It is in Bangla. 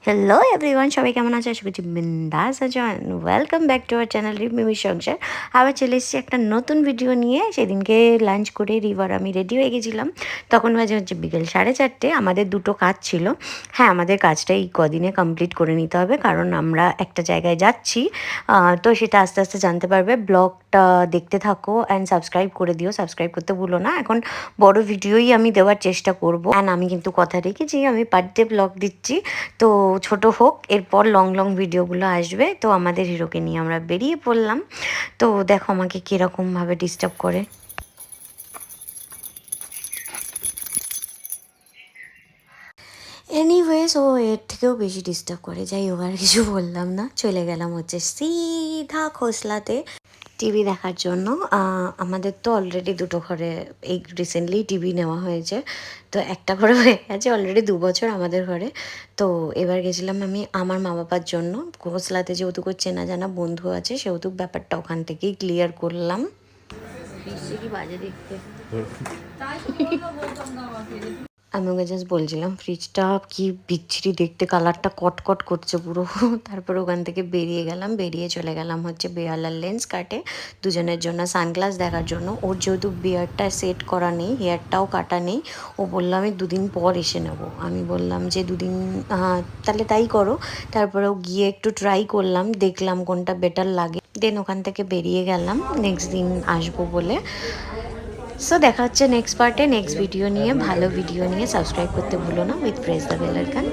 হ্যালো এভরিওয়ান, সবাই কেমন আছে? আশা করছি বিন্দাস আছো। Welcome back to our channel Mimi Sansar. আবার চলে এসেছি একটা নতুন ভিডিও নিয়ে। সেদিনকে লাঞ্চ করে রিভার আমি রেডি হয়ে গেছিলাম। তখন বাজে হচ্ছে বিকেল 4:30। আমাদের দুটো কাজ ছিল। হ্যাঁ, আমাদের কাজটা এই কদিনে কমপ্লিট করে নিতে হবে, কারণ আমরা একটা জায়গায় যাচ্ছি। তো সেটা আস্তে আস্তে জানতে পারবে। ব্লগটা দেখতে থাকো অ্যান্ড সাবস্ক্রাইব করে দিও। সাবস্ক্রাইব করতে ভুলো না। এখন বড় ভিডিওই আমি দেওয়ার চেষ্টা করবো। অ্যান্ড আমি কিন্তু কথা রেখেছি, আমি পার ডে ব্লগ দিচ্ছি। তো ছোট হোক, এরপর লং লং ভিডিওগুলো আসবে। তো আমাদের হিরোকে নিয়ে আমরা বেরিয়ে পড়লাম। তো দেখো আমাকে কীরকমভাবে ডিস্টার্ব করে। এনিওয়েজ, ও এর থেকেও বেশি ডিস্টার্ব করে। যাই হোক, আর কিছু বললাম না, চলে গেলাম হচ্ছে সিধা খোসলাতে টিভি দেখার জন্য। আমাদের তো অলরেডি দুটো ঘরে এই রিসেন্টলি টিভি নেওয়া হয়েছে। তো একটা ঘরে হয়ে গেছে অলরেডি 2 বছর আমাদের ঘরে। তো এবার গেছিলাম আমি আমার মা বাবার জন্য খোসলাতে, যেহেতু চেনা জানা বন্ধু আছে, সেহেতু ব্যাপারটা ওখান থেকেই ক্লিয়ার করলাম। কি বাজে দেখতে। আমি ওকে জাস্ট বলছিলাম ফ্রিজটা কি বিচ্ছিরি দেখতে, কালারটা কটকট করছে পুরো। তারপর ওখান থেকে বেরিয়ে গেলাম, বেরিয়ে চলে গেলাম হচ্ছে বেহালার লেন্স কাটে দুজনের জন্য সানগ্লাস দেখার জন্য। ওর যেহেতু বিয়ারটা সেট করা নেই, হেয়ারটাও কাটা নেই, ও বললো আমি 2 দিন পর এসে নেবো। আমি বললাম যে 2 দিন, তাহলে তাই করো। তারপরেও গিয়ে একটু ট্রাই করলাম, দেখলাম কোনটা বেটার লাগে, দেন ওখান থেকে বেরিয়ে গেলাম নেক্সট দিন আসবো বলে। সো দেখা হচ্ছে নেক্সট পার্টে, নেক্সট ভিডিও নিয়ে, ভালো ভিডিও নিয়ে। সাবস্ক্রাইব করতে ভুলো না, with press the bell icon.